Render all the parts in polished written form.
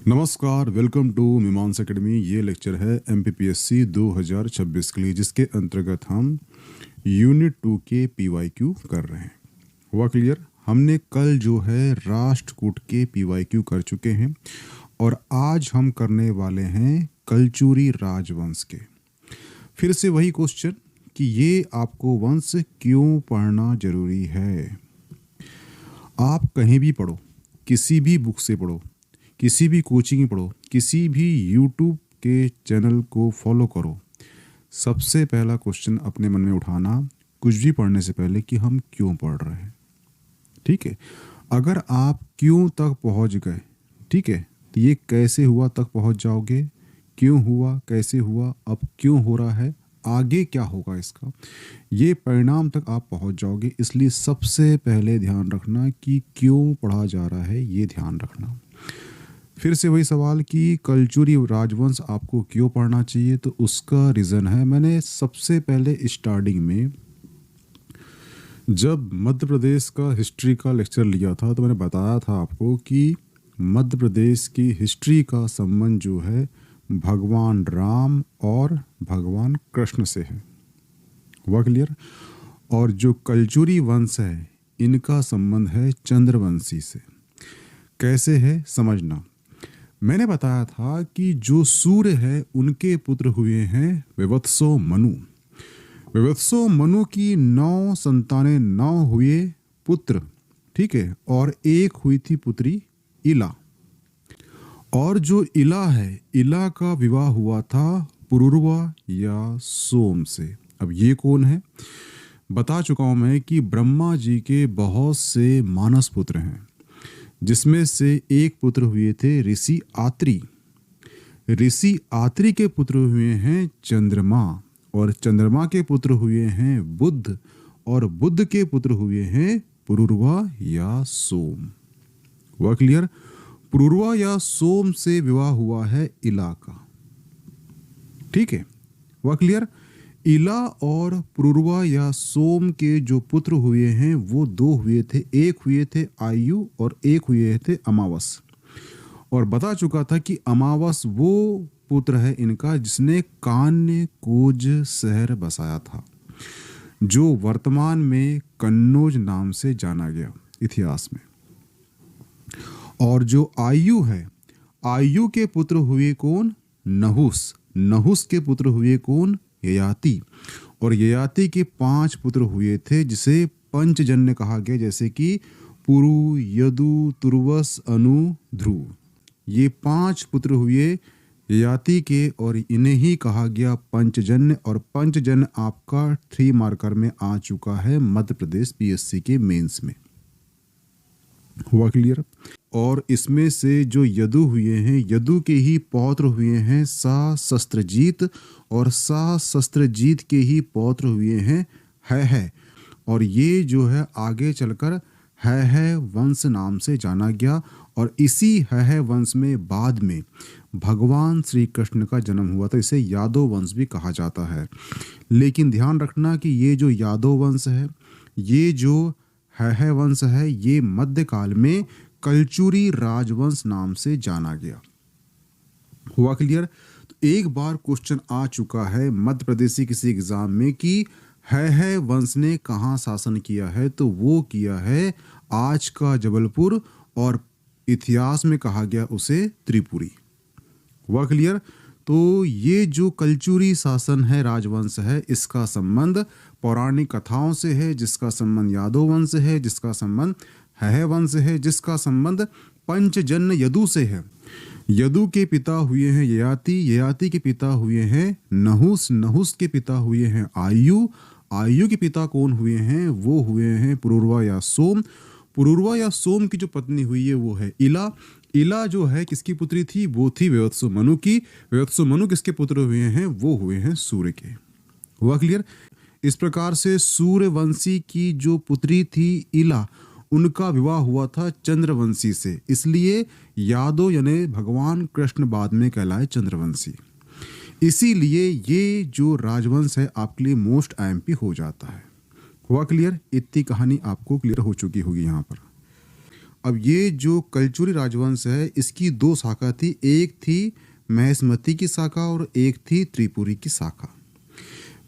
नमस्कार, welcome to मीमांस academy. ये lecture है एमपीपीएससी 2026 के लिए, जिसके अंतर्गत हम यूनिट 2 के पीवाईक्यू कर रहे हैं। हुआ क्लियर? हमने कल जो है राष्ट्रकूट के पीवाईक्यू कर चुके हैं और आज हम करने वाले हैं कलचुरी राजवंश के। फिर से वही क्वेश्चन कि ये आपको वंश क्यों पढ़ना जरूरी है। आप कहीं भी पढ़ो, किसी भी बुक से पढ़ो, किसी भी कोचिंग में पढ़ो, किसी भी यूट्यूब के चैनल को फॉलो करो, सबसे पहला क्वेश्चन अपने मन में उठाना कुछ भी पढ़ने से पहले कि हम क्यों पढ़ रहे हैं। ठीक है, अगर आप क्यों तक पहुंच गए, ठीक है, तो ये कैसे हुआ तक पहुंच जाओगे। क्यों हुआ, कैसे हुआ, अब क्यों हो रहा है, आगे क्या होगा इसका, ये परिणाम तक आप पहुंच जाओगे। इसलिए सबसे पहले ध्यान रखना कि क्यों पढ़ा जा रहा है, ये ध्यान रखना। फिर से वही सवाल कि कलचुरी राजवंश आपको क्यों पढ़ना चाहिए, तो उसका रीज़न है, मैंने सबसे पहले स्टार्टिंग में जब मध्य प्रदेश का हिस्ट्री का लेक्चर लिया था तो मैंने बताया था आपको कि मध्य प्रदेश की हिस्ट्री का संबंध जो है भगवान राम और भगवान कृष्ण से है। हुआ क्लियर? और जो कलचुरी वंश है इनका संबंध है चंद्रवंशी से। कैसे है समझना। मैंने बताया था कि जो सूर्य है उनके पुत्र हुए हैं विवत्सो मनु। विवत्सो मनु की 9 संतानें, 9 हुए पुत्र, ठीक है, और एक हुई थी पुत्री इला। और जो इला है, इला का विवाह हुआ था पुरुरवा या सोम से। अब ये कौन है? बता चुका हूं मैं कि ब्रह्मा जी के बहुत से मानस पुत्र हैं, जिसमें से एक पुत्र हुए थे ऋषि आत्री। ऋषि आत्री के पुत्र हुए हैं चंद्रमा, और चंद्रमा के पुत्र हुए हैं बुध, और बुध के पुत्र हुए हैं पुरुरवा या सोम। हुआ क्लियर? पुरुरवा या सोम से विवाह हुआ है इला का। ठीक है, हुआ क्लियर? इला और पुरुरवा या सोम के जो पुत्र हुए हैं वो 2 हुए थे, एक हुए थे आयु और एक हुए थे अमावस। और बता चुका था कि अमावस वो पुत्र है इनका जिसने कान्य कोज शहर बसाया था, जो वर्तमान में कन्नौज नाम से जाना गया इतिहास में। और जो आयु है, आयु के पुत्र हुए कौन? नहुस। नहुस के पुत्र हुए कौन? ययाति। और ययाति के 5 पुत्र हुए थे जिसे पंचजन्य कहा गया, जैसे कि पुरु, यदु, तुर्वस, अनु, ध्रुव। ये 5 पुत्र हुए ययाति के और इन्हें ही कहा गया पंचजन्य। और पंचजन्य आपका 3 मार्कर में आ चुका है मध्य प्रदेश पीएससी के मेंस में। हुआ क्लियर? और इसमें से जो यदु हुए हैं, यदु के ही पौत्र हुए हैं सा शस्त्रजीत, और सा शस्त्रजीत के ही पौत्र हुए हैं है। और ये जो है आगे चलकर है वंश नाम से जाना गया। और इसी है वंश में बाद में भगवान श्री कृष्ण का जन्म हुआ था। इसे यादव वंश भी कहा जाता है। लेकिन ध्यान रखना कि ये जो यादव वंश है, ये जो है वंश है, ये मध्यकाल में कलचुरी राजवंश नाम से जाना गया। हुआ क्लियर? तो एक बार क्वेश्चन आ चुका है मध्य प्रदेश की किसी एग्जाम में कि है वंश ने कहाँ शासन किया है, तो वो किया है आज का जबलपुर, और इतिहास में कहा गया उसे त्रिपुरी। हुआ क्लियर? तो ये जो कलचुरी शासन है, राजवंश है, इसका संबंध पौराणिक कथाओं से है, जिसका संबंध यादव वंश है, जिसका संबंध है वंश है, जिसका संबंध पंचजन्य यदु से है। यदु के पिता हुए हैं ययाति, ययाति के पिता हुए हैं नहुस, नहुस के पिता हुए हैं आयु, आयु के पिता कौन हुए हैं? वो हुए हैं पुरुरवा या सोम। पुरुरवा या सोम की जो पत्नी हुई है वो है इला। इला जो है किसकी पुत्री थी? वो थी विवत्सो मनु की। विवत्सो मनु किसके पुत्र हुए हैं? वो हुए हैं सूर्य के। हुआ क्लियर? इस प्रकार से सूर्यवंशी की जो पुत्री थी इला, उनका विवाह हुआ था चंद्रवंशी से। इसलिए यादव यानी भगवान कृष्ण बाद में कहलाए चंद्रवंशी। इसीलिए ये जो राजवंश है आपके लिए मोस्ट आईएमपी हो जाता है। हुआ क्लियर? इतनी कहानी आपको क्लियर हो चुकी होगी यहाँ पर। अब ये जो कलचुरी राजवंश है इसकी दो शाखा थी, एक थी महेशमती की शाखा और एक थी त्रिपुरी की शाखा।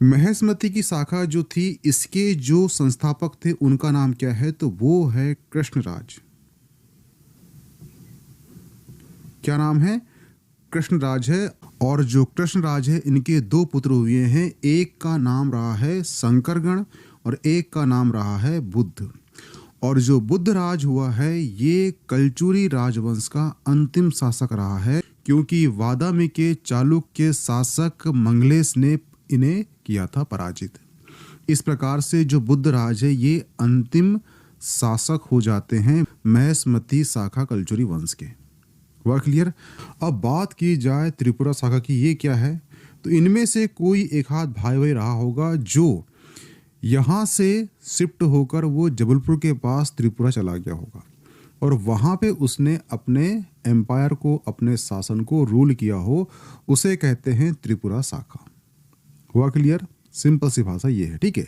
महेशमती की शाखा जो थी इसके जो संस्थापक थे उनका नाम क्या है, तो वो है कृष्णराज। क्या नाम है? कृष्णराज है। और जो कृष्णराज है इनके दो पुत्र हुए हैं, एक का नाम रहा है शंकरगण और एक का नाम रहा है बुद्ध। और जो बुद्ध राज हुआ है ये कलचुरी राजवंश का अंतिम शासक रहा है, क्योंकि वादामी के चालुक्य शासक मंगलेश ने इन्हें किया था पराजित। इस प्रकार से जो बुद्ध राज है ये अंतिम शासक हो जाते हैं महेशमती शाखा कलचुरी वंश के। वह क्लियर? अब बात की जाए त्रिपुरा शाखा की, ये क्या है, तो इनमें से कोई एक हाथ भाई रहा होगा जो यहाँ से शिफ्ट होकर वो जबलपुर के पास त्रिपुरा चला गया होगा और वहाँ पे उसने अपने एम्पायर को, अपने शासन को रूल किया हो, उसे कहते हैं त्रिपुरा शाखा। हुआ क्लियर? सिंपल सी भाषा ये है। ठीक है,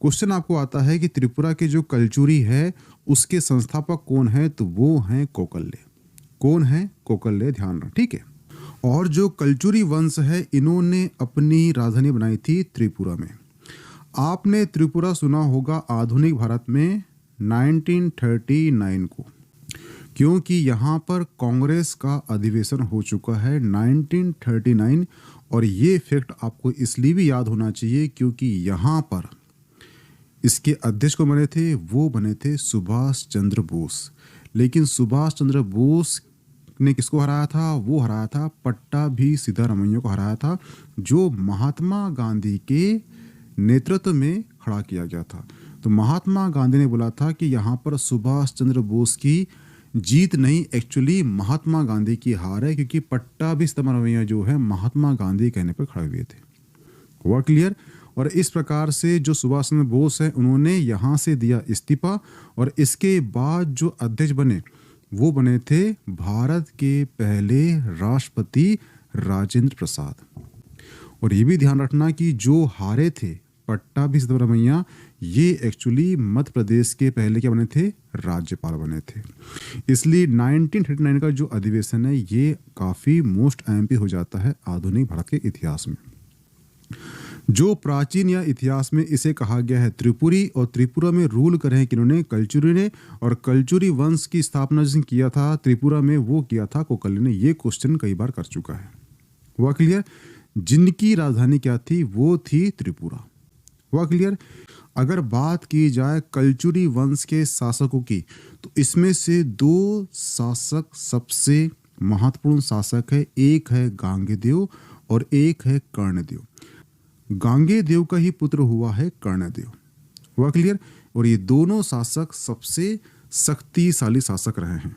क्वेश्चन आपको आता है कि त्रिपुरा के जो कलचुरी है उसके संस्थापक कौन है, तो वो हैं कोकल्ले। कौन है? कोकल्ले, ध्यान रख। ठीक है, और जो कलचुरी वंश है इन्होंने अपनी राजधानी बनाई थी त्रिपुरा में। आपने त्रिपुरा सुना होगा आधुनिक भारत में 1939 को, क्योंकि यहाँ पर कांग्रेस का अधिवेशन हो चुका है 1939। और ये फैक्ट आपको इसलिए भी याद होना चाहिए क्योंकि यहाँ पर इसके अध्यक्ष को बने थे, वो बने थे सुभाष चंद्र बोस। लेकिन सुभाष चंद्र बोस ने किसको हराया था? वो हराया था पट्टाभी सिद्धारमैया को हराया था, जो महात्मा गांधी के नेतृत्व में खड़ा किया गया था। तो महात्मा गांधी ने बोला था कि यहाँ पर सुभाष चंद्र बोस की जीत नहीं, एक्चुअली महात्मा गांधी की हार है, क्योंकि पट्टाभी सिद्धारमैया जो है महात्मा गांधी कहने पर खड़े हुए थे। हुआ क्लियर? और इस प्रकार से जो सुभाष चंद्र बोस है उन्होंने यहाँ से दिया इस्तीफा और इसके बाद जो अध्यक्ष बने वो बने थे भारत के पहले राष्ट्रपति राजेंद्र प्रसाद। और ये भी ध्यान रखना कि जो हारे थे पट्टाभी सिद्धारमैया, ये एक्चुअली मध्य प्रदेश के पहले क्या बने थे? राज्यपाल बने थे। इसलिए 1939 का जो अधिवेशन है ये काफ़ी मोस्ट एमपी हो जाता है आधुनिक भारत के इतिहास में। जो प्राचीन या इतिहास में इसे कहा गया है त्रिपुरी, और त्रिपुरा में रूल करे हैं किन्होंने? कलचुरी ने। और कलचुरी वंश की स्थापना जिसने किया था त्रिपुरा में वो किया था कोकल्ले ने। ये क्वेश्चन कई बार कर चुका है। हुआ क्लियर? जिनकी राजधानी क्या थी? वो थी त्रिपुरा। हुआ क्लियर? अगर बात की जाए कलचुरी वंश के शासकों की, तो इसमें से दो शासक सबसे महत्वपूर्ण शासक है। एक है गांगेदेव और एक है कर्णदेव। गांगेदेव का ही पुत्र हुआ है कर्णदेव। हुआ क्लियर? और ये दोनों शासक सबसे शक्तिशाली शासक रहे हैं।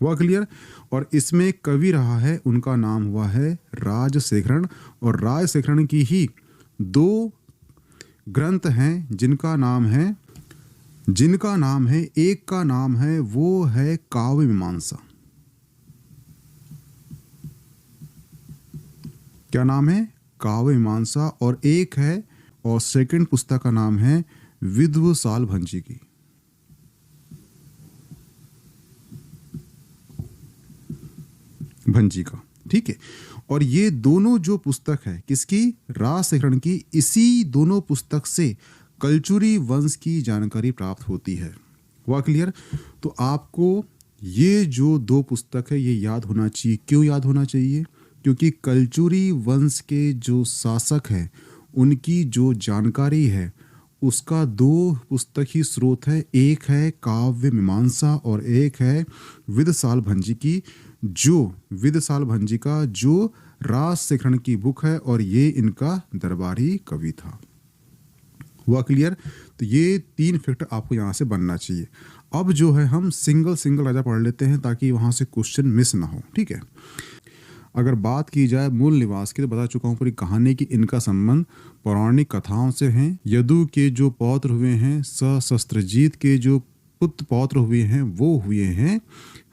हुआ क्लियर? और इसमें कवि रहा है, उनका नाम हुआ है राजशेखरण। और राजशेखरण की ही दो ग्रंथ हैं जिनका नाम है एक का नाम है वो है काव्य मीमांसा। क्या नाम है? काव्य मीमांसा। और एक है, और सेकंड पुस्तक का नाम है विद्वशाल भंजी की। भंजी का। ठीक है, और ये दोनों जो पुस्तक है किसकी? राजशेखरण की। इसी दोनों पुस्तक से कलचुरी वंश की जानकारी प्राप्त होती है। हुआ क्लियर? तो आपको ये जो दो पुस्तक है ये याद होना चाहिए। क्यों याद होना चाहिए? क्योंकि कलचुरी वंश के जो शासक हैं उनकी जो जानकारी है उसका दो पुस्तक ही स्रोत है। एक है काव्य मीमांसा और एक है विद्वशाल भंजी की, जो विद्वशाल भंजी का जो राजशेखरण की बुक है और ये इनका दरबारी कवि था। हुआ क्लियर? तो ये तीन फैक्ट आपको यहाँ से बनना चाहिए। अब जो है हम सिंगल राजा पढ़ लेते हैं ताकि वहाँ से क्वेश्चन मिस ना हो। ठीक है, अगर बात की जाए मूल निवास की, तो बता चुका हूँ पूरी कहानी की इनका संबंध पौराणिक कथाओं से हैं। यदु के जो पौत्र हुए हैं, सशस्त्रजीत के जो पुत्र पौत्र हुए हैं वो हुए हैं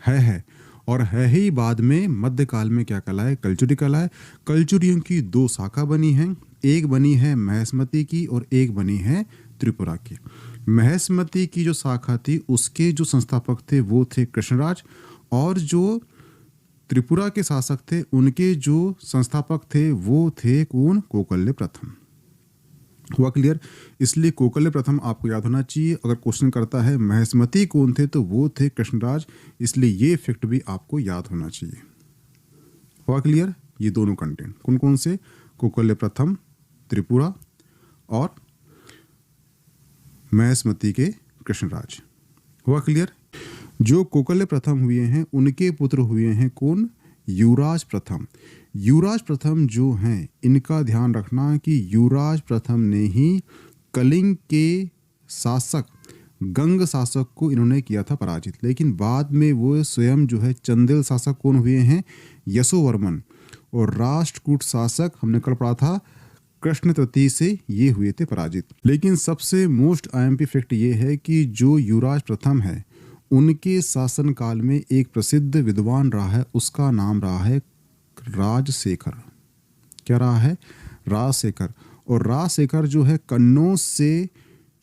है और है ही बाद में मध्यकाल में क्या कहलाए? कलचुरी कहलाए। कलचुरियों की दो शाखा बनी हैं, एक बनी है महेशमती की और एक बनी है त्रिपुरा की। महेशमती की जो शाखा थी उसके जो संस्थापक थे वो थे कृष्णराज, और जो त्रिपुरा के शासक थे उनके जो संस्थापक थे वो थे कौन? कोकल्य प्रथम। हुआ क्लियर? इसलिए कोकल्य प्रथम आपको याद होना चाहिए। अगर क्वेश्चन करता है महेशमती कौन थे तो वो थे कृष्णराज, इसलिए ये फैक्ट भी आपको याद होना चाहिए। हुआ क्लियर? ये दोनों कंटेंट कौन कौन से? कोकल्य प्रथम त्रिपुरा और महेशमती के कृष्णराज। हुआ क्लियर? जो कोकल्य प्रथम हुए हैं उनके पुत्र हुए हैं कौन? युवराज प्रथम। युवराज प्रथम जो हैं इनका ध्यान रखना कि युवराज प्रथम ने ही कलिंग के शासक गंग शासक को इन्होंने किया था पराजित, लेकिन बाद में वो स्वयं जो है चंदेल शासक कौन हुए हैं? यशोवर्मन। और राष्ट्रकूट शासक हमने कल पढ़ा था कृष्ण तृतीय से ये हुए थे पराजित। लेकिन सबसे मोस्ट आईएमपी फैक्ट ये है कि जो युवराज प्रथम है उनके शासन काल में एक प्रसिद्ध विद्वान रहा है, उसका नाम रहा है राजशेखर। क्या रहा है? राजशेखर। और राजशेखर जो है कन्नौज से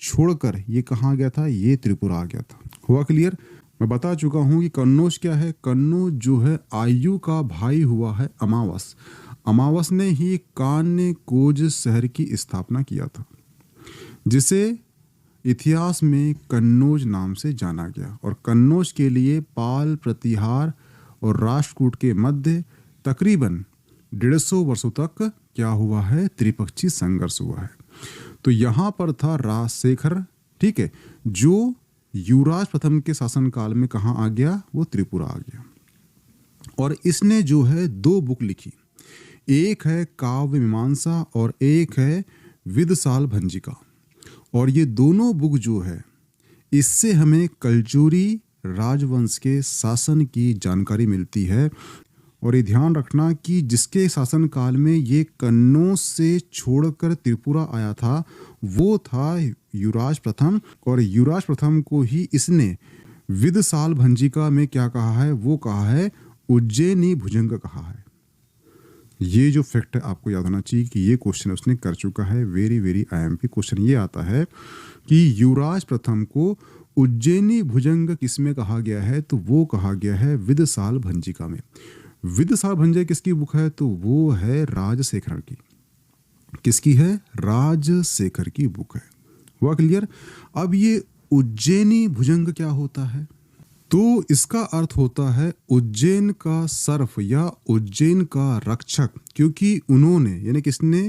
छोड़कर ये कहाँ गया था? ये त्रिपुरा आ गया था। हुआ क्लियर? मैं बता चुका हूँ कि कन्नौज क्या है। कन्नौज जो है आयु का भाई हुआ है अमावस। अमावस ने ही कान्य कोज शहर की स्थापना किया था, जिसे इतिहास में कन्नौज नाम से जाना गया। और कन्नौज के लिए पाल, प्रतिहार और राष्ट्रकूट के मध्य तकरीबन 150 वर्षों तक क्या हुआ है? त्रिपक्षीय संघर्ष हुआ है। तो यहाँ पर था राजशेखर, ठीक है, जो युवराज प्रथम के शासनकाल में कहाँ आ गया? वो त्रिपुरा आ गया। और इसने जो है 2 बुक लिखी, एक है काव्य मीमांसा और एक है विदसाल भंजिका। और ये दोनों बुक जो है इससे हमें कलचुरी राजवंश के शासन की जानकारी मिलती है। और ये ध्यान रखना कि जिसके शासनकाल में ये कन्नौज से छोड़कर त्रिपुरा आया था वो था युवराज प्रथम। और युवराज प्रथम को ही इसने विदसाल भंजिका में क्या कहा है? वो कहा है उज्जैनी भुजंग कहा है। ये जो फैक्ट है आपको याद होना चाहिए कि ये क्वेश्चन उसने कर चुका है। वेरी वेरी आईएमपी क्वेश्चन ये आता है कि युवराज प्रथम को उज्जैनी भुजंग किसमें कहा गया है? तो वो कहा गया है विदसाल भंजिका में। विदसाल भंजिका किसकी बुक है? तो वो है राजशेखर की। किसकी है? राजशेखर की बुक है। हुआ क्लियर? अब ये उज्जैनी भुजंग क्या होता है? तो इसका अर्थ होता है उज्जैन का सर्फ या उज्जैन का रक्षक, क्योंकि उन्होंने यानी किसने?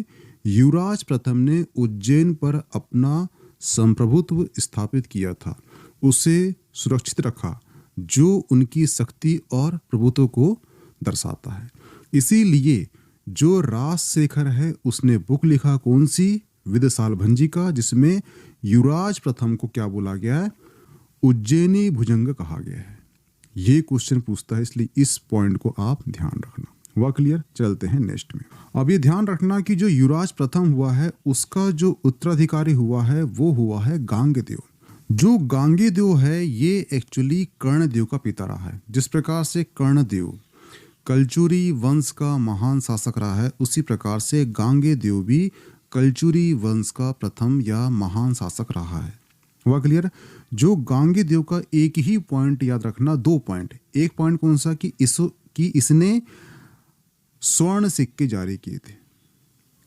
युवराज प्रथम ने उज्जैन पर अपना संप्रभुत्व स्थापित किया था, उसे सुरक्षित रखा, जो उनकी शक्ति और प्रभुत्व को दर्शाता है। इसीलिए जो राजशेखर है उसने बुक लिखा कौन सी? विदसाल भंजिका, जिसमें युवराज प्रथम को क्या बोला गया है? उज्जैनी भुजंग कहा गया है। ये क्वेश्चन पूछता है, इसलिए इस पॉइंट को आप ध्यान रखना। हुआ क्लियर? चलते हैं नेक्स्ट में। अब ये ध्यान रखना कि जो युवराज प्रथम हुआ है उसका जो उत्तराधिकारी हुआ है वो हुआ है गांगेदेव। जो गांगेदेव है ये एक्चुअली कर्णदेव का पिता रहा है। जिस प्रकार से कर्णदेव कलचुरी वंश का महान शासक रहा है, उसी प्रकार से गांगेदेव भी कलचुरी वंश का प्रथम या महान शासक रहा है। हुआ क्लियर? जो गांगेदेव का एक ही पॉइंट याद रखना, 2 पॉइंट। एक पॉइंट कौन सा? कि इसने स्वर्ण सिक्के जारी किए थे।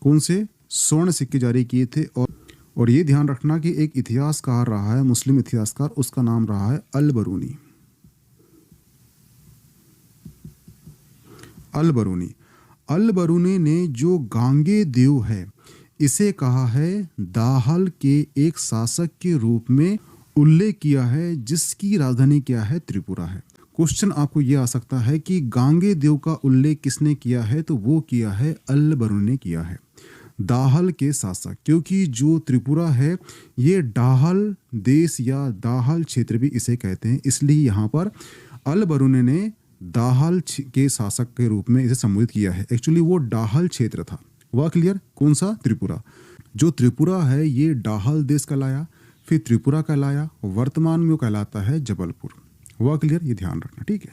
कौन से? स्वर्ण सिक्के जारी किए थे। और ये ध्यान रखना कि एक इतिहासकार रहा है, मुस्लिम इतिहासकार, उसका नाम रहा है अल-बरूनी। अल-बरूनी ने जो गांगेदेव है इसे कहा है दाहल के एक शासक के रूप में उल्लेख किया है, जिसकी राजधानी क्या है? त्रिपुरा है। क्वेश्चन आपको यह आ सकता है कि गांगेदेव का उल्लेख किसने किया है? तो वो किया है अल-बरूनी ने किया है, दाहल के शासक। क्योंकि जो त्रिपुरा है ये डाहल देश या दाहल क्षेत्र भी इसे कहते हैं, इसलिए यहाँ पर अल-बरूनी ने दाहल के शासक के रूप में इसे संबोधित किया है। एक्चुअली वो डाहल क्षेत्र था। हुआ क्लियर? कौन सा? त्रिपुरा। जो त्रिपुरा है ये डाहल देश कहलाया, फिर त्रिपुरा कहलाया, वर्तमान में वो कहलाता है जबलपुर। हुआ क्लियर? ये ध्यान रखना, ठीक है।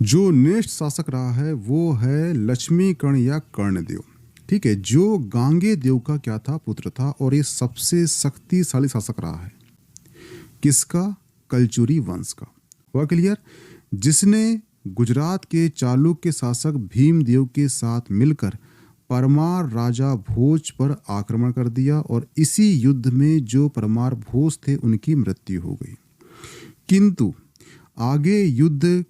जो नेक्स्ट शासक रहा है वो है लक्ष्मीकर्ण या कर्णदेव। ठीक है, जो गांगे देव का क्या था, पुत्र था, और ये सबसे शक्तिशाली शासक रहा है। किसका? कलचुरी वंश का। हुआ क्लियर? जिसने गुजरात के चालुक्य शासक भीमदेव के साथ मिलकर परमार राजा भोज पर आक्रमण कर दिया और इसी युद्ध में जो परमार भोज थे उनकी मृत्यु हो गई। किंतु आगे युद्ध,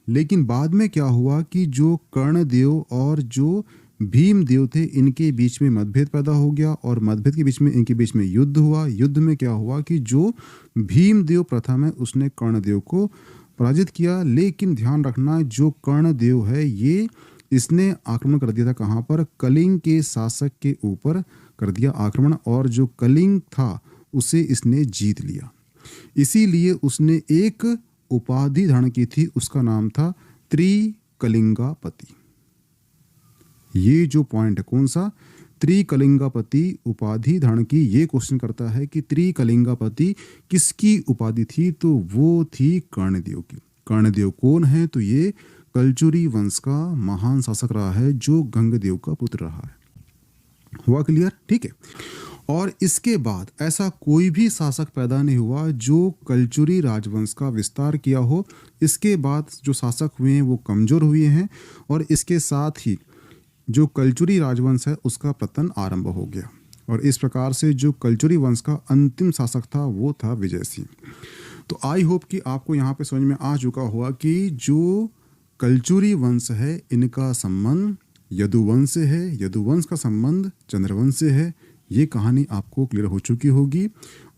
लेकिन बाद में क्या हुआ कि जो कर्णदेव और जो भीमदेव थे इनके बीच में मतभेद पैदा हो गया और मतभेद के बीच में इनके बीच में युद्ध हुआ। युद्ध में क्या हुआ कि जो भीमदेव प्रथम है उसने कर्णदेव को पराजित किया। लेकिन ध्यान रखना, जो कर्णदेव है ये इसने आक्रमण कर दिया था कहाँ पर? कलिंग के शासक के ऊपर कर दिया आक्रमण, और जो कलिंग था उसे इसने जीत लिया। इसीलिए उसने एक उपाधि धारण की थी, उसका नाम था त्रिकलिंगापति। ये जो पॉइंट है कौन सा? त्रिकलिंगापति उपाधि धारण की। ये क्वेश्चन करता है कि त्रिकलिंगापति किसकी उपाधि थी? तो वो थी कर्णदेव की। कर्णदेव कौन है? तो ये कलचुरी वंश का महान शासक रहा है जो गंगदेव का पुत्र रहा है। हुआ क्लियर? ठीक है। और इसके बाद ऐसा कोई भी शासक पैदा नहीं हुआ जो कलचुरी राजवंश का विस्तार किया हो। इसके बाद जो शासक हुए हैं वो कमजोर हुए हैं और इसके साथ ही जो कलचुरी राजवंश है उसका पतन आरंभ हो गया। और इस प्रकार से जो कलचुरी वंश का अंतिम शासक था वो था विजय सिंह। तो आई होप कि आपको यहाँ पे समझ में आ चुका होगा कि जो कलचुरी वंश है इनका संबंध यदुवंश से है, यदुवंश का संबंध चंद्रवंश से है। ये कहानी आपको क्लियर हो चुकी होगी।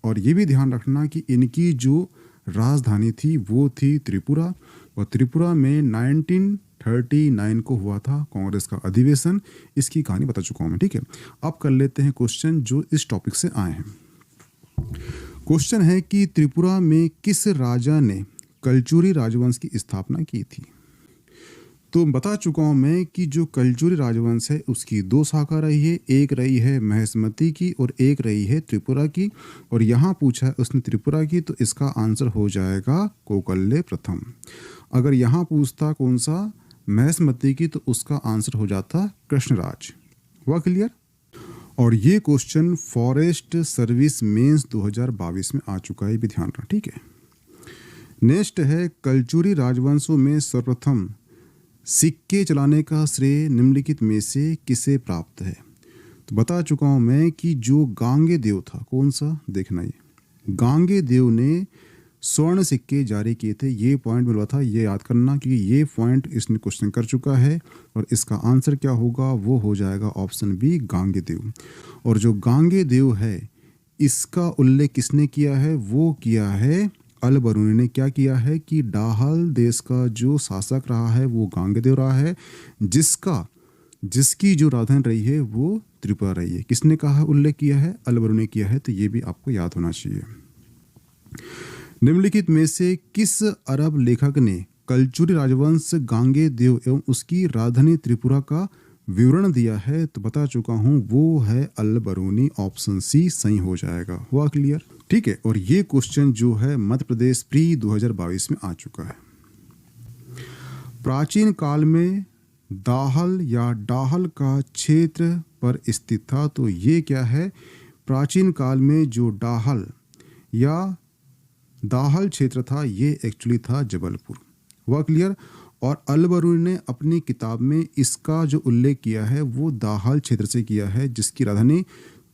और ये भी ध्यान रखना कि इनकी जो राजधानी थी वो थी त्रिपुरा, और त्रिपुरा में 1939 को हुआ था कांग्रेस का अधिवेशन। इसकी कहानी बता चुका हूँ मैं। ठीक है, अब कर लेते हैं क्वेश्चन जो इस टॉपिक से आए हैं। क्वेश्चन है कि त्रिपुरा में किस राजा ने कलचुरी राजवंश की स्थापना की थी? तो बता चुका हूँ मैं कि जो कलचुरी राजवंश है उसकी दो शाखा रही है, एक रही है महेशमती की और एक रही है त्रिपुरा की। और यहाँ पूछा है उसने त्रिपुरा की, तो इसका आंसर हो जाएगा कौकल्य प्रथम। अगर यहाँ पूछता कौन सा महेशमती की, तो उसका आंसर हो जाता कृष्णराज। हुआ क्लियर? और ये क्वेश्चन फॉरेस्ट सर्विस मेंस 2022 में आ चुका है, भी ध्यान रखना। ठीक है, नेक्स्ट है कलचुरी राजवंशों में सर्वप्रथम सिक्के चलाने का श्रेय निम्नलिखित में से किसे प्राप्त है? तो बता चुका हूं मैं कि जो गांगे देव था, कौन सा? देखना, ये गांगे देव ने स्वर्ण सिक्के जारी किए थे। ये पॉइंट मिला था, ये याद करना क्योंकि ये पॉइंट इसने क्वेश्चन कर चुका है। और इसका आंसर क्या होगा? वो हो जाएगा ऑप्शन बी, गांगे देव। और जो गांगे देव है इसका उल्लेख किसने किया है? वो किया है अल बरूनी ने। क्या किया है कि डाहल देश का जो शासक रहा है वो गांगेदेव रहा है, जिसकी जो राजधानी रही है वो त्रिपुरा रही है। किसने कहा, उल्लेख किया है? अल बरूनी ने किया है। तो ये भी आपको याद होना चाहिए। निम्नलिखित में से किस अरब लेखक ने कलचुरी राजवंश गांगे देव एवं उसकी राजधानी त्रिपुरा का विवरण दिया है? तो बता चुका हूं वो है अल बरूनी। ऑप्शन सी सही हो जाएगा। हुआ क्लियर? ठीक है, और ये क्वेश्चन जो है मध्य प्रदेश प्री 2022 में आ चुका है। प्राचीन काल में दाहल या डाहल का क्षेत्र पर स्थित था। तो ये क्या है? प्राचीन काल में जो डाहल या दाहल क्षेत्र था ये एक्चुअली था जबलपुर। हुआ क्लियर? और अल बरूनी ने अपनी किताब में इसका जो उल्लेख किया है वो दाहल क्षेत्र से किया है, जिसकी राजधानी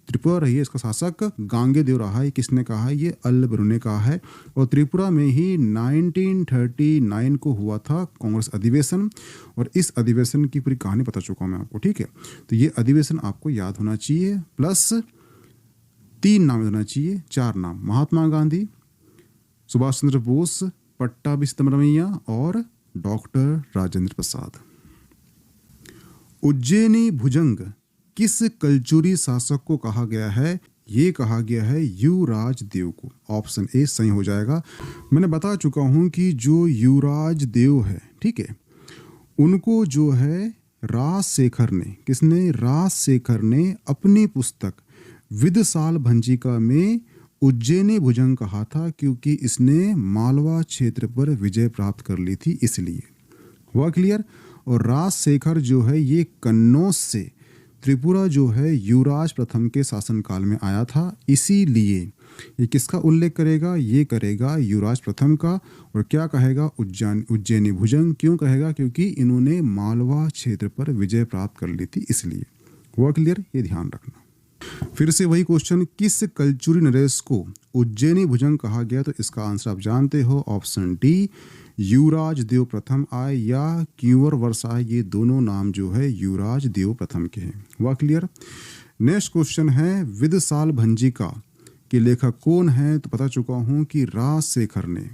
त्रिपुरा रही है। इसका शासक गांगे देव रहा है। किसने कहा है? ये अल बरूनी ने कहा है। और त्रिपुरा में ही 1939 को हुआ था कांग्रेस अधिवेशन। और इस अधिवेशन की पूरी कहानी बता चुका हूं मैं आपको। ठीक है, तो ये अधिवेशन आपको याद होना चाहिए, प्लस 3 नाम होना चाहिए, 4 नाम। महात्मा गांधी, सुभाष चंद्र बोस, पट्टाभी सिद्धरामैया और डॉक्टर राजेंद्र प्रसाद। उज्जैनी भुजंग किस कलचुरी शासक को कहा गया है? ये कहा गया है युवराज देव को। ऑप्शन ए सही हो जाएगा। मैंने बता चुका हूं कि जो युवराज देव है, ठीक है, उनको जो है राजशेखर ने, किसने? राजशेखर ने अपनी पुस्तक विदसाल भंजिका में उज्जैनी भुजंग कहा था, क्योंकि इसने मालवा क्षेत्र पर विजय प्राप्त कर ली थी, इसलिए। हुआ क्लियर? और राजशेखर जो है ये कन्नौज से त्रिपुरा जो है युवराज प्रथम के शासनकाल में आया था, इसीलिए ये किसका उल्लेख करेगा? ये करेगा युवराज प्रथम का। और क्या कहेगा? उज्जैनी भुजंग। क्यों कहेगा? क्योंकि इन्होंने मालवा क्षेत्र पर विजय प्राप्त कर ली थी, इसलिए। हुआ क्लियर? ये ध्यान रखना। फिर से वही क्वेश्चन, किस कलचुरी नरेश को उज्जैनी भुजंग कहा गया? तो इसका आंसर आप जानते हो, ऑप्शन डी, युवराज देव प्रथम आय या क्यूवर वर्ष आय, ये दोनों नाम जो है युवराज देव प्रथम के हैं। हुआ क्लियर? नेक्स्ट क्वेश्चन है, विदसाल भंजिका के लेखक कौन है? तो बता चुका हूं कि राजशेखर ने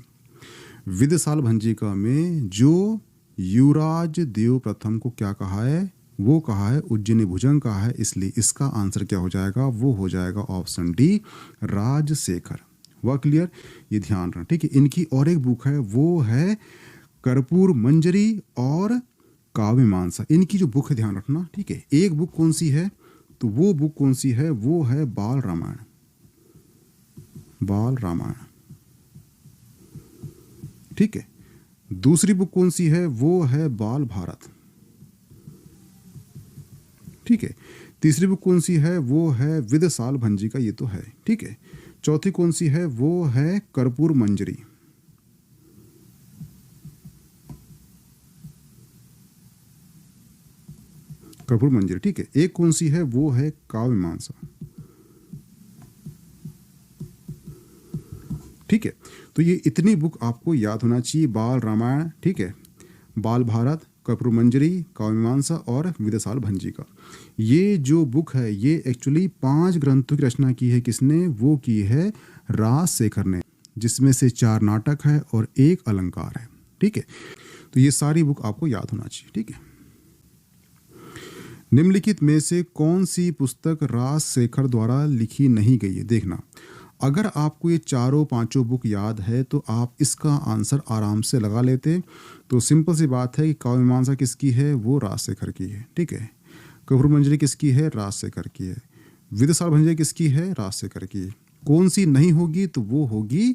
विदसाल भंजिका में जो युवराज देव प्रथम को क्या कहा है? वो कहा है उज्जैनी भुजंग कहा है, इसलिए इसका आंसर क्या हो जाएगा? वो हो जाएगा ऑप्शन डी, राजशेखर। हुआ क्लियर? ये ध्यान रखना, ठीक है। इनकी और एक बुक है, वो है कर्पूर मंजरी और काव्यमीमांसा। इनकी जो बुक है ध्यान रखना, ठीक है। एक बुक कौन सी है? तो वो बुक कौन सी है? वो है बाल रामायण। बाल रामायण, ठीक है। दूसरी बुक कौन सी है? वो है बाल भारत, ठीक है। तीसरी बुक कौन सी है? वो है विदसाल भंजिका, ये तो है, ठीक है। चौथी कौन सी है? वो है कर्पूर मंजरी। कर्पूर मंजरी, ठीक है। एक कौन सी है? वो है काव्यमीमांसा, ठीक है। तो ये इतनी बुक आपको याद होना चाहिए, बाल रामायण, ठीक है, बाल भारत, कर्पूर मंजरी, काव्यमीमांसा और विदसाल भंजिका। ये जो बुक है ये एक्चुअली 5 ग्रंथों की रचना की है। किसने? वो की है राजशेखर ने, जिसमें से 4 नाटक है और 1 अलंकार है, ठीक है। तो ये सारी बुक आपको याद होना चाहिए, ठीक है। निम्नलिखित में से कौन सी पुस्तक राजशेखर द्वारा लिखी नहीं गई है? देखना, अगर आपको ये चारों पांचों बुक याद है तो आप इसका आंसर आराम से लगा लेते। तो सिंपल सी बात है कि काव्यमीमांसा किसकी है? वो राजशेखर की है, ठीक है। कर्पूर मंजरी किसकी है? राजशेखर की है। विदसाल भंजिका किसकी है? राजशेखर की। कौन सी नहीं होगी? तो वो होगी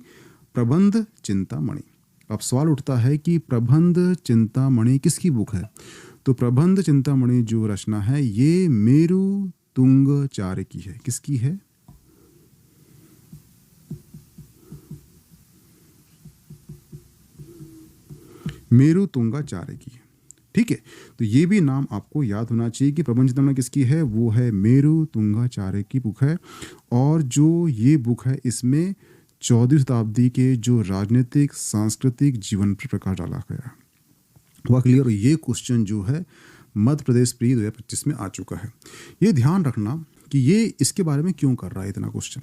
प्रबंध चिंतामणि। अब सवाल उठता है कि प्रबंध चिंतामणि किसकी बुक है? तो प्रबंध चिंतामणि जो रचना है ये मेरु तुंगाचार्य की है। किसकी है? मेरु तुंगाचार्य की, ठीक है। तो ये भी नाम आपको याद होना चाहिए कि प्रबंध चिंतामणि किसकी है? वो है मेरु तुंगाचार्य की बुक है। और जो ये बुक है इसमें 14वीं शताब्दी के जो राजनीतिक सांस्कृतिक जीवन पर प्रकाश डाला गया। हुआ क्लियर? ये क्वेश्चन जो है मध्य प्रदेश प्री 2025 में आ चुका है। ये ध्यान रखना कि ये इसके बारे में क्यों कर रहा है इतना क्वेश्चन।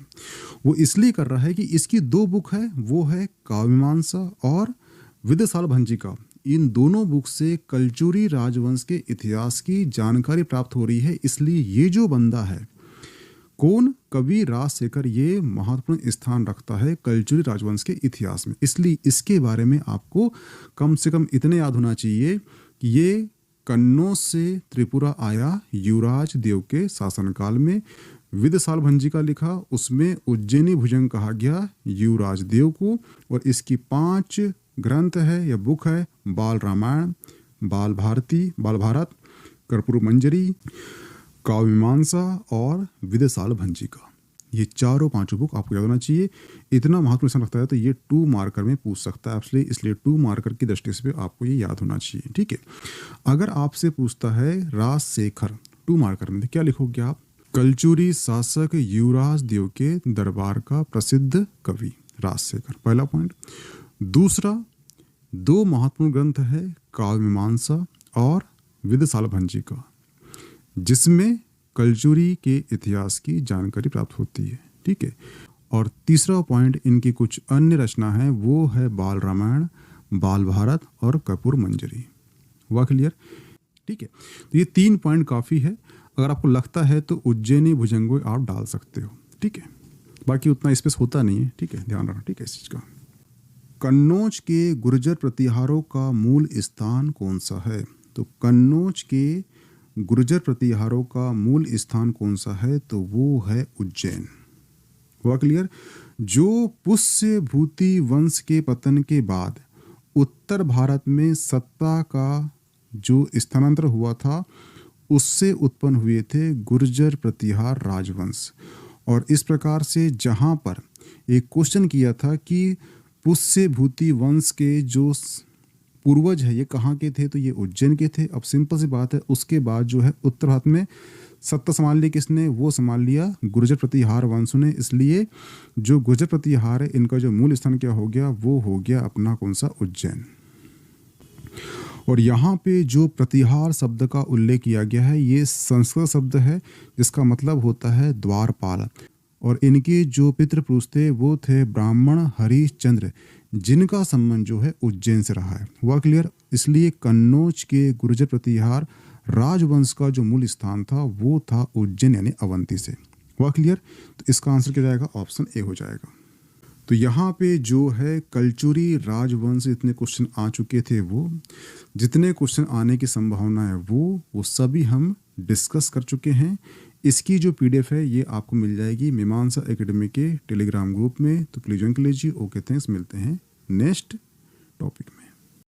वो इसलिए कर रहा है कि इसकी 2 बुक है, वो है काव्यमीमांसा और विदसाल भंजिका। इन दोनों बुक से कलचुरी राजवंश के इतिहास की जानकारी प्राप्त हो रही है। इसलिए ये जो बंदा है कौन? कवि राजशेखर, ये महत्वपूर्ण स्थान रखता है कलचुरी राजवंश के इतिहास में। इसलिए इसके बारे में आपको कम से कम इतने याद होना चाहिए कि ये कन्नौज से त्रिपुरा आया युवराज देव के शासनकाल में। विदसाल भंजिका लिखा, उसमें उज्जैनी भुजंग कहा गया युवराज देव को। और इसकी 5 ग्रंथ है या बुक है, बाल रामायण, बाल भारत, कर्पूर मंजरी, काव्यमीमांसा और विदसाल भंजिका। ये चारों पांचों बुक आपको याद होना चाहिए। इतना महत्वपूर्ण रखता है तो ये 2 मार्कर में पूछ सकता है, इसलिए 2 मार्कर की दृष्टि से आपको ये याद होना चाहिए, ठीक है। अगर आपसे पूछता है राजशेखर 2 मार्कर में, क्या लिखोगे आप? कलचुरी शासक युवराज देव के दरबार का प्रसिद्ध कवि राजशेखर, पहला पॉइंट। दूसरा, 2 महत्वपूर्ण ग्रंथ है काव्यमीमांसा और विदसाल भंजिका, जिसमें कलचुरी के इतिहास की जानकारी प्राप्त होती है, ठीक है। और तीसरा पॉइंट, इनकी कुछ अन्य रचना है, वो है बाल रामायण, बाल भारत और कर्पूर मंजरी। हुआ क्लियर? ठीक है। तो ये 3 पॉइंट काफ़ी है। अगर आपको लगता है तो उज्जैनी भुजंग आप डाल सकते हो, ठीक है। बाकी उतना स्पेस होता नहीं है, ठीक है, ध्यान रखना, ठीक है इस चीज़ का। कन्नौज के गुर्जर प्रतिहारों का मूल स्थान कौन सा है? तो कन्नौज के गुर्जर प्रतिहारों का मूल स्थान कौन सा है? तो वो है उज्जैन। हुआ क्लियर? जो पुष्य भूति वंश के पतन के बाद उत्तर भारत में सत्ता का जो स्थानांतर हुआ था उससे उत्पन्न हुए थे गुर्जर प्रतिहार राजवंश। और इस प्रकार से जहाँ पर एक क्वेश्चन किया था कि पुष्य भूति वंश के जो पूर्वज है ये कहाँ के थे, तो ये उज्जैन के थे। अब सिंपल सी बात है, उसके बाद जो है उत्तर भारत में सत्ता संभाल ली किसने, वो संभाल लिया गुर्जर प्रतिहार वंश ने। इसलिए जो गुर्जर प्रतिहार है इनका जो मूल स्थान क्या हो गया, वो हो गया अपना कौन सा, उज्जैन। और यहाँ पे जो प्रतिहार शब्द का उल्लेख किया गया है ये संस्कृत शब्द है जिसका मतलब होता है द्वारपाल। और इनके जो पितृपुरुष थे वो थे ब्राह्मण हरिश्चंद्र, जिनका संबंध जो है उज्जैन से रहा है। हुआ क्लियर। इसलिए कन्नौज के गुर्जर प्रतिहार राजवंश का जो मूल स्थान था वो था उज्जैन यानी अवंती से। हुआ क्लियर। तो इसका आंसर क्या जाएगा, ऑप्शन ए हो जाएगा। तो यहाँ पे जो है कलचुरी राजवंश इतने क्वेश्चन आ चुके थे, वो जितने क्वेश्चन आने की संभावना है वो सभी हम डिस्कस कर चुके हैं। इसकी जो पीडीएफ है ये आपको मिल जाएगी मीमांसा एकेडमी के टेलीग्राम ग्रुप में, तो प्लीज ज्वाइन कर लीजिए। ओके थैंक्स, मिलते हैं नेक्स्ट टॉपिक में।